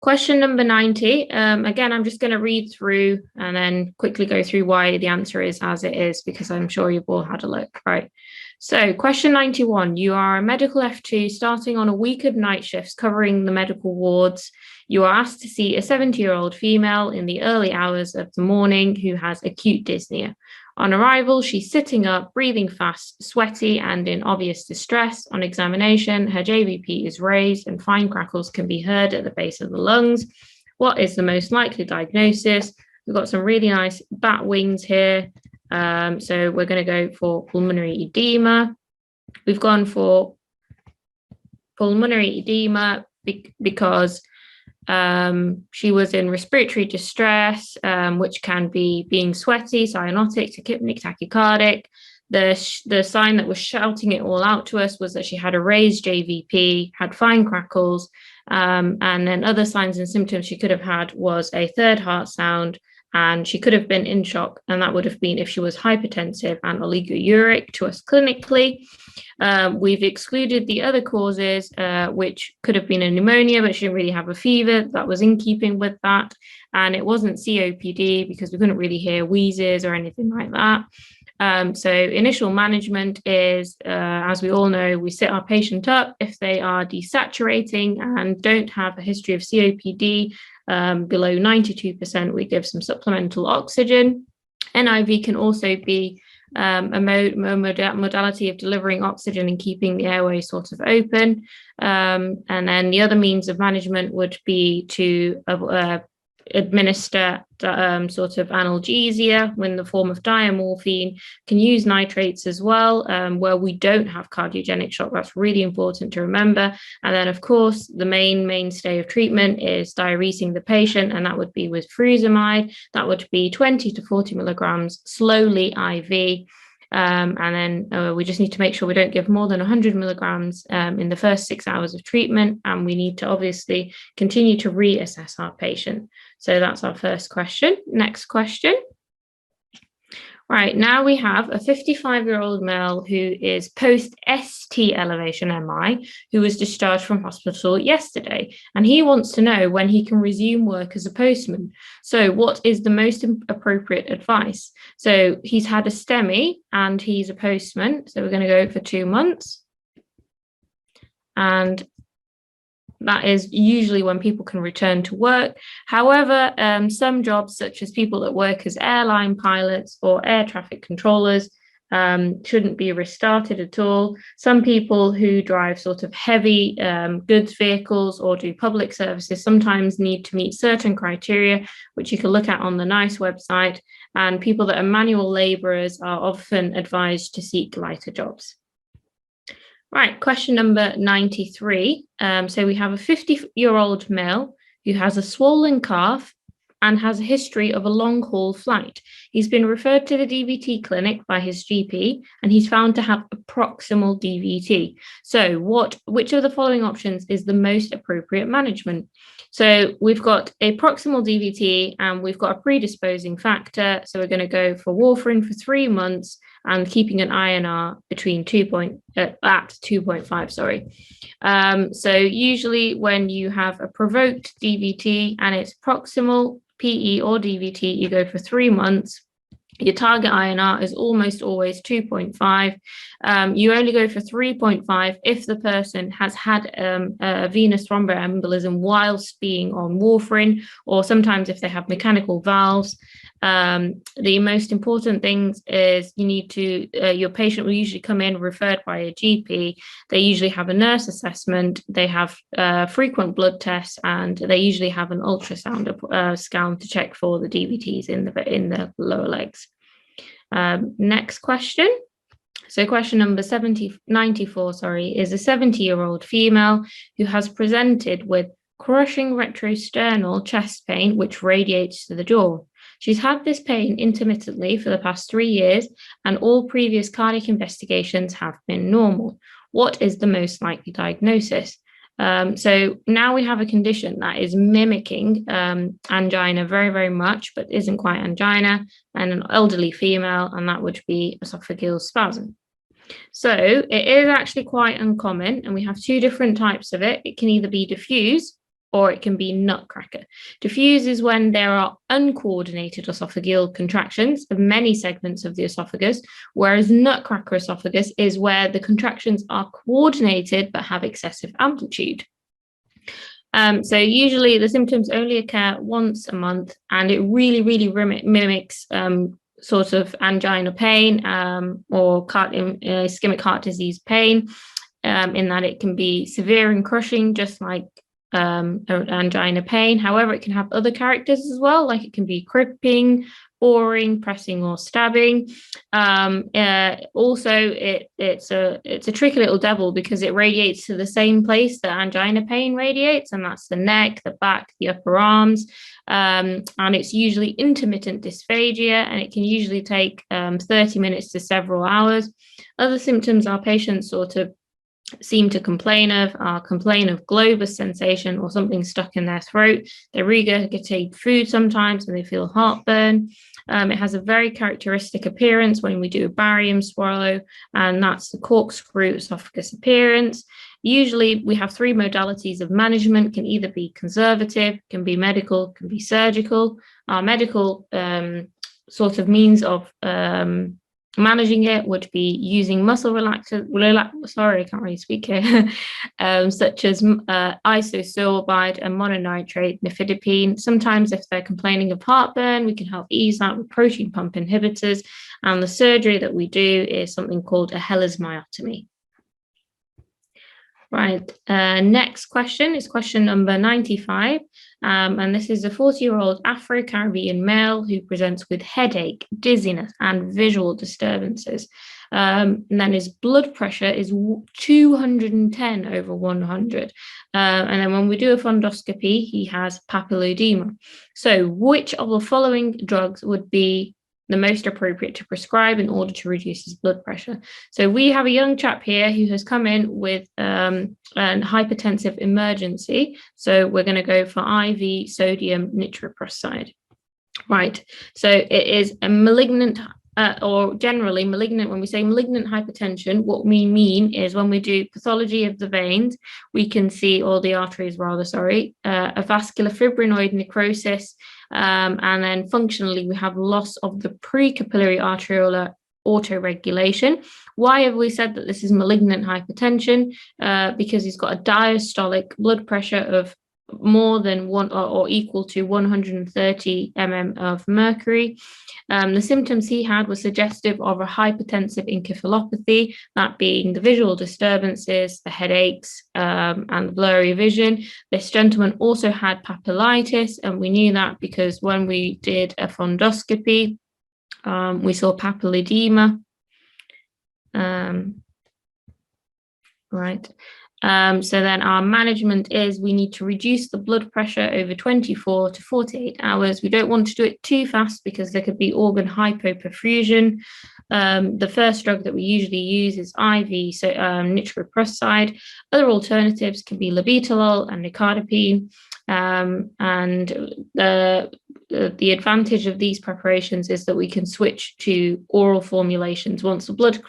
Question number 90. Again, I'm just going to read through and then quickly go through why the answer is as it is, because I'm sure you've all had a look, right? So question 91, you are a medical F2 starting on a week of night shifts covering the medical wards. You are asked to see a 70-year-old female in the early hours of the morning who has acute dyspnea. On arrival, she's sitting up, breathing fast, sweaty, and in obvious distress. On examination, her JVP is raised and fine crackles can be heard at the base of the lungs. What is the most likely diagnosis? We've got some really nice bat wings here. So we're going to go for pulmonary edema. We've gone for pulmonary edema because she was in respiratory distress, which can be being sweaty, cyanotic, tachypneic, tachycardic. The sign that was shouting it all out to us was that she had a raised JVP, had fine crackles, and then other signs and symptoms she could have had was a third heart sound, and she could have been in shock, and that would have been if she was hypertensive and oliguric to us clinically. We've excluded the other causes, which could have been a pneumonia, but she didn't really have a fever. That was in keeping with that. And it wasn't COPD because we couldn't really hear wheezes or anything like that. So initial management is, as we all know, we sit our patient up. If they are desaturating and don't have a history of COPD below 92%, we give some supplemental oxygen. NIV can also be a modality of delivering oxygen and keeping the airway sort of open. And then the other means of management would be to administer sort of analgesia in the form of diamorphine, can use nitrates as well, where we don't have cardiogenic shock. That's really important to remember. And then, of course, the mainstay of treatment is diuresing the patient, and that would be with furosemide. That would be 20 to 40 milligrams slowly IV. And then we just need to make sure we don't give more than 100 milligrams in the first 6 hours of treatment. And we need to obviously continue to reassess our patient. So that's our first question. Next question. Right, now we have a 55-year-old male who is post-ST elevation MI, who was discharged from hospital yesterday, and he wants to know when he can resume work as a postman. So what is the most appropriate advice? So he's had a STEMI and he's a postman, so we're going to go for 2 months. And that is usually when people can return to work. However, some jobs, such as people that work as airline pilots or air traffic controllers, shouldn't be restarted at all. Some people who drive sort of heavy goods vehicles or do public services sometimes need to meet certain criteria, which you can look at on the NICE website. And people that are manual labourers are often advised to seek lighter jobs. Right, question number 93. So we have a 50-year-old male who has a swollen calf and has a history of a long-haul flight. He's been referred to the DVT clinic by his GP, and he's found to have a proximal DVT. So which of the following options is the most appropriate management? So we've got a proximal DVT and we've got a predisposing factor. So we're going to go for warfarin for 3 months and keeping an INR between 2.5, sorry. So usually when you have a provoked DVT and it's proximal, PE or DVT, you go for 3 months. Your target INR is almost always 2.5. You only go for 3.5 if the person has had a venous thromboembolism whilst being on warfarin, or sometimes if they have mechanical valves. The most important things is you need to, your patient will usually come in referred by a GP. They usually have a nurse assessment, they have frequent blood tests, and they usually have an ultrasound scan to check for the DVTs in the lower legs. Next question. So question number 94, is a 70-year-old female who has presented with crushing retrosternal chest pain, which radiates to the jaw. She's had this pain intermittently for the past 3 years, and all previous cardiac investigations have been normal. What is the most likely diagnosis? So now we have a condition that is mimicking angina very, very much, but isn't quite angina, and an elderly female, and that would be esophageal spasm. So it is actually quite uncommon, and we have 2 different types of it. It can either be diffuse, or it can be nutcracker. Diffuse is when there are uncoordinated esophageal contractions of many segments of the esophagus, whereas nutcracker esophagus is where the contractions are coordinated but have excessive amplitude. So usually the symptoms only occur once a month, and it really mimics sort of angina pain or ischemic heart disease pain, in that it can be severe and crushing, just like angina pain. However, it can have other characters as well, like it can be crimping, boring, pressing, or stabbing. Also, it's a tricky little devil because it radiates to the same place that angina pain radiates, and that's the neck, the back, the upper arms. And it's usually intermittent dysphagia, and it can usually take 30 minutes to several hours. Other symptoms our patients sort of seem to complain of globus sensation or something stuck in their throat. They regurgitate food sometimes and they feel heartburn. It has a very characteristic appearance when we do a barium swallow, and that's the corkscrew esophagus appearance. Usually we have three modalities of management, can either be conservative, can be medical, can be surgical. Our medical sort of means of managing it would be using muscle relaxant, sorry, I can't really speak here, such as ꫰𝕰𝑠oᴐ𝑙𝑒 and mononitrate nifedipine. Sometimes if they're complaining of heartburn, we can help ease that with protein pump inhibitors. And the surgery that we do is something called a Heller's myotomy. Right, next question is question number 95. And this is a 40-year-old Afro-Caribbean male who presents with headache, dizziness, and visual disturbances. And then his blood pressure is 210/100. And then when we do a fundoscopy, he has papilloedema. So which of the following drugs would be the most appropriate to prescribe in order to reduce his blood pressure? So we have a young chap here who has come in with an hypertensive emergency. So we're going to go for IV sodium nitroprusside. Right. So it is a malignant or generally malignant. When we say malignant hypertension, what we mean is when we do pathology of the veins, we can see, or the arteries rather, a vascular fibrinoid necrosis. And then functionally, we have loss of the precapillary arteriolar autoregulation. Why have we said that this is malignant hypertension? Because he's got a diastolic blood pressure of more than one or equal to 130 mm of mercury. The symptoms he had were suggestive of a hypertensive encephalopathy, that being the visual disturbances, the headaches, and the blurry vision. This gentleman also had papillitis, and we knew that because when we did a fundoscopy, we saw papilledema. Right. So then our management is we need to reduce the blood pressure over 24 to 48 hours. We don't want to do it too fast because there could be organ hypoperfusion. The first drug that we usually use is IV, so nitroprusside. Other alternatives can be labetalol and nicardipine. And the advantage of these preparations is that we can switch to oral formulations once the blood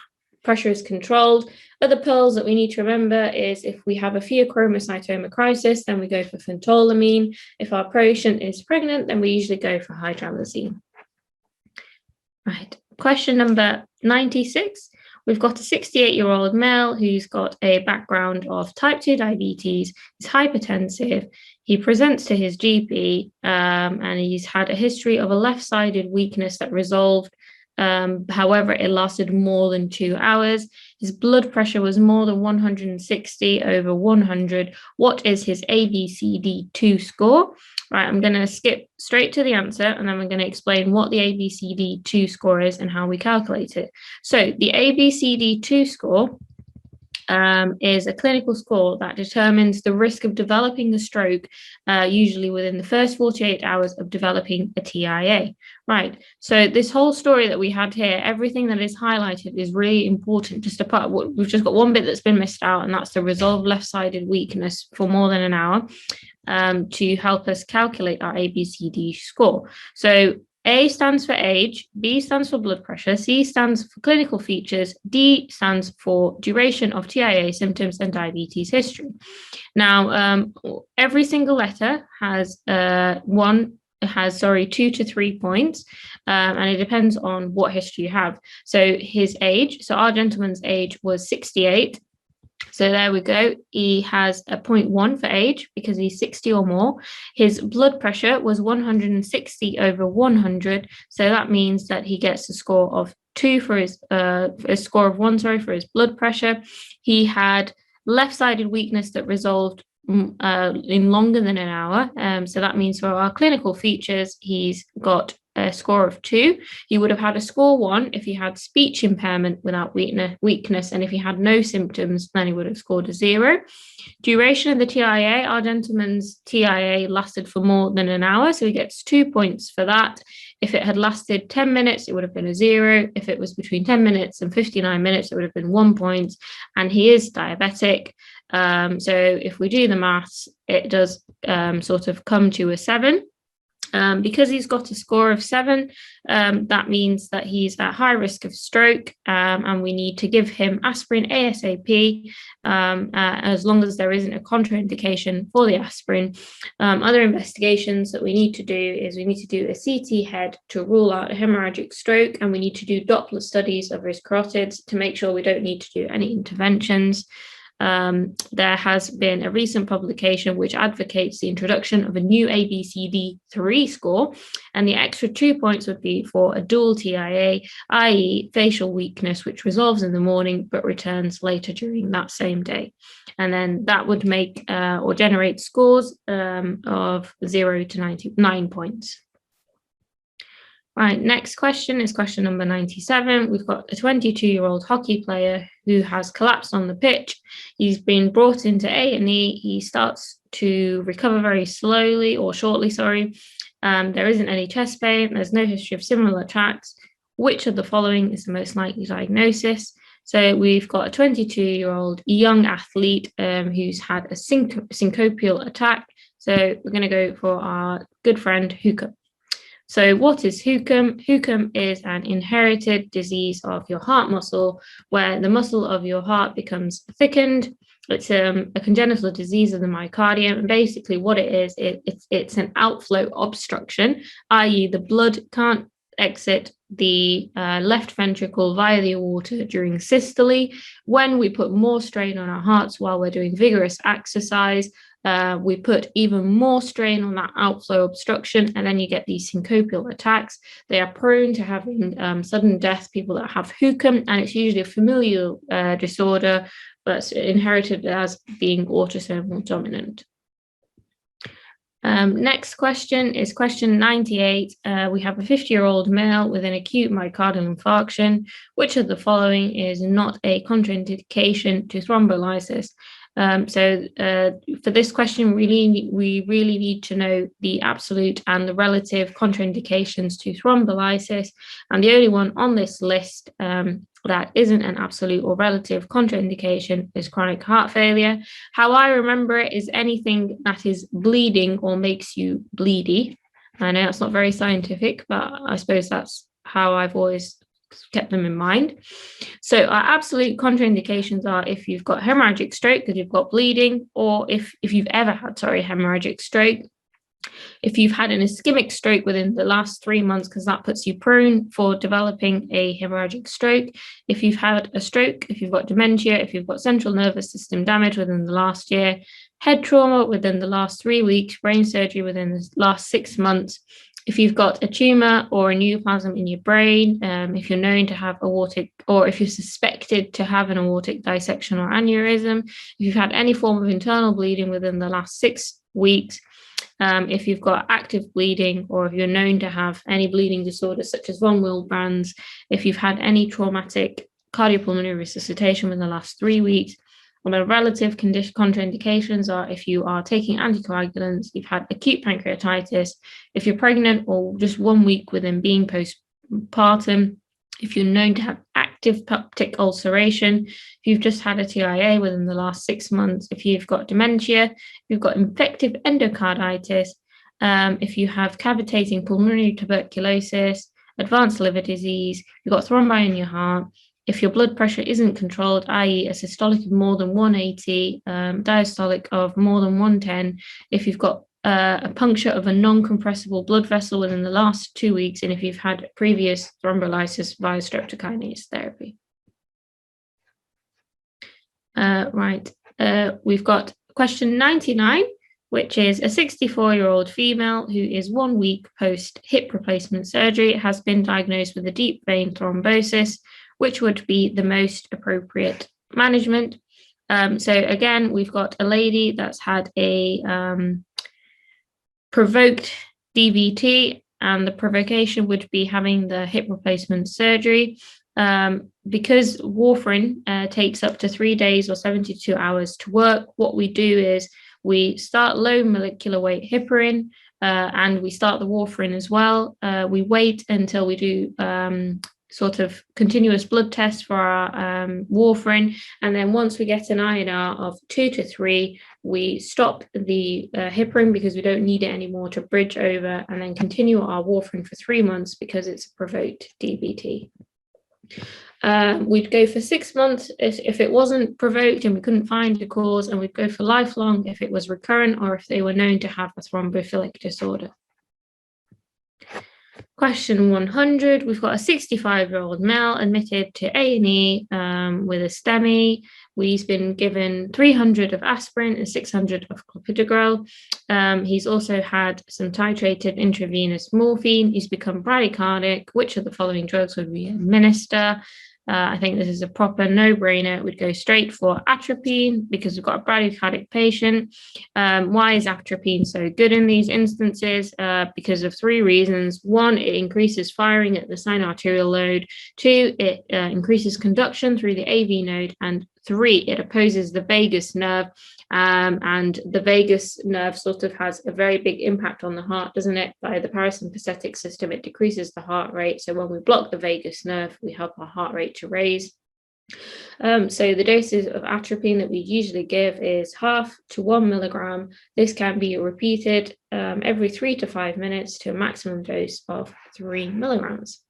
pressure is controlled. Other pills that we need to remember is if we have a pheochromocytoma crisis, then we go for phentolamine. If our patient is pregnant, then we usually go for hydralazine. Right, question number 96. We've got a 68-year-old male who's got a background of type 2 diabetes, he's hypertensive, he presents to his GP, and he's had a history of a left-sided weakness that resolved. However, it lasted more than 2 hours. His blood pressure was more than 160/100. What is his ABCD2 score? Right, I'm going to skip straight to the answer, and then we're going to explain what the ABCD2 score is and how we calculate it. So the ABCD2 score is a clinical score that determines the risk of developing a stroke, usually within the first 48 hours of developing a TIA. Right, so this whole story that we had here, everything that is highlighted is really important. Just apart, we've just got one bit that's been missed out, and that's the resolved left-sided weakness for more than an hour, to help us calculate our ABCD score. So A stands for age, B stands for blood pressure, C stands for clinical features, D stands for duration of TIA symptoms and diabetes history. Now, every single letter has 2 to 3 points, and it depends on what history you have. So his age, so our gentleman's age was 68. So there we go. He has a 0.1 for age because he's 60 or more. His blood pressure was 160/100. So that means that he gets a score of 2 for his a score of 1, for his blood pressure. He had left-sided weakness that resolved in longer than an hour. So that means for our clinical features, he's got a score of 2. He would have had a score 1 if he had speech impairment without weakness, and if he had no symptoms, then he would have scored a 0. Duration of the TIA, our gentleman's TIA lasted for more than an hour, so he gets 2 points for that. If it had lasted 10 minutes, it would have been a 0. If it was between 10 minutes and 59 minutes, it would have been 1 point. And he is diabetic. So if we do the maths, it does sort of come to a 7. Because he's got a score of 7, that means that he's at high risk of stroke, and we need to give him aspirin ASAP, as long as there isn't a contraindication for the aspirin. Other investigations that we need to do is we need to do a CT head to rule out a hemorrhagic stroke, and we need to do Doppler studies of his carotids to make sure we don't need to do any interventions. There has been a recent publication which advocates the introduction of a new ABCD3 score, and the extra 2 points would be for a dual TIA, i.e. facial weakness, which resolves in the morning but returns later during that same day. And then that would make or generate scores of 0 to 99 points. Right, next question is question number 97. We've got a 22-year-old hockey player who has collapsed on the pitch. He's been brought into A&E. He starts to recover very slowly, or shortly, sorry. There isn't any chest pain. There's no history of similar attacks. Which of the following is the most likely diagnosis? So we've got a 22-year-old young athlete who's had a syncopial attack. So we're going to go for our good friend HUKUM. So what is HUKUM? HUKUM is an inherited disease of your heart muscle, where the muscle of your heart becomes thickened. It's a congenital disease of the myocardium. And basically what it is, it's an outflow obstruction, i.e. the blood can't exit the left ventricle via the aorta during systole. When we put more strain on our hearts while we're doing vigorous exercise, we put even more strain on that outflow obstruction, and then you get these syncopial attacks. They are prone to having sudden death, people that have HUKUM, and it's usually a familial disorder, but it's inherited as being autosomal dominant. Next question is question 98. We have a 50-year-old male with an acute myocardial infarction. Which of the following is not a contraindication to thrombolysis? For this question, we really need to know the absolute and the relative contraindications to thrombolysis, and the only one on this list that isn't an absolute or relative contraindication is chronic heart failure. How I remember it is anything that is bleeding or makes you bleedy. I know that's not very scientific, but I suppose that's how I've always kept them in mind. So our absolute contraindications are if you've got hemorrhagic stroke because you've got bleeding, or if you've ever had hemorrhagic stroke, if you've had an ischemic stroke within the last 3 months, because that puts you prone for developing a hemorrhagic stroke, if you've had a stroke, if you've got dementia, if you've got central nervous system damage within the last year, head trauma within the last 3 weeks, brain surgery within the last 6 months, if you've got a tumor or a neoplasm in your brain, if you're known to have aortic, or if you're suspected to have an aortic dissection or aneurysm, if you've had any form of internal bleeding within the last 6 weeks, if you've got active bleeding, or if you're known to have any bleeding disorders such as von Willebrand's, if you've had any traumatic cardiopulmonary resuscitation within the last 3 weeks. And the relative contraindications are if you are taking anticoagulants, you've had acute pancreatitis, if you're pregnant or just 1 week within being postpartum, if you're known to have active peptic ulceration, if you've just had a TIA within the last 6 months, if you've got dementia, if you've got infective endocarditis, if you have cavitating pulmonary tuberculosis, advanced liver disease, you've got thrombi in your heart, if your blood pressure isn't controlled, i.e. a systolic of more than 180, diastolic of more than 110, if you've got a puncture of a non-compressible blood vessel within the last 2 weeks, and if you've had previous thrombolysis via streptokinase therapy. We've got question 99, which is a 64-year-old female who is 1 week post hip replacement surgery has been diagnosed with a deep vein thrombosis. Which would be the most appropriate management? So again, we've got a lady that's had a provoked DVT, and the provocation would be having the hip replacement surgery. Because warfarin takes up to 3 days or 72 hours to work, what we do is we start low molecular weight heparin, and we start the warfarin as well. We wait until we do sort of continuous blood tests for our warfarin, and then once we get an INR of 2 to 3, we stop the heparin because we don't need it anymore to bridge over, and then continue our warfarin for 3 months because it's a provoked DVT. We'd go for 6 months if it wasn't provoked and we couldn't find a cause, and we'd go for lifelong if it was recurrent or if they were known to have a thrombophilic disorder. Question 100, we've got a 65-year-old male admitted to A&E with a STEMI. He's been given 300 of aspirin and 600 of clopidogrel. He's also had some titrated intravenous morphine. He's become bradycardic. Which of the following drugs would we administer? I think this is a proper no-brainer. We'd go straight for atropine because we've got a bradycardic patient. Why is atropine so good in these instances? Because of 3 reasons. 1, it increases firing at the sinoarterial node. 2, it increases conduction through the AV node. And 3, it opposes the vagus nerve. And the vagus nerve sort of has a very big impact on the heart, doesn't it? By the parasympathetic system, it decreases the heart rate. So when we block the vagus nerve, we help our heart rate to raise. So the doses of atropine that we usually give is 0.5 to 1 milligram. This can be repeated every 3 to 5 minutes to a maximum dose of 3 milligrams.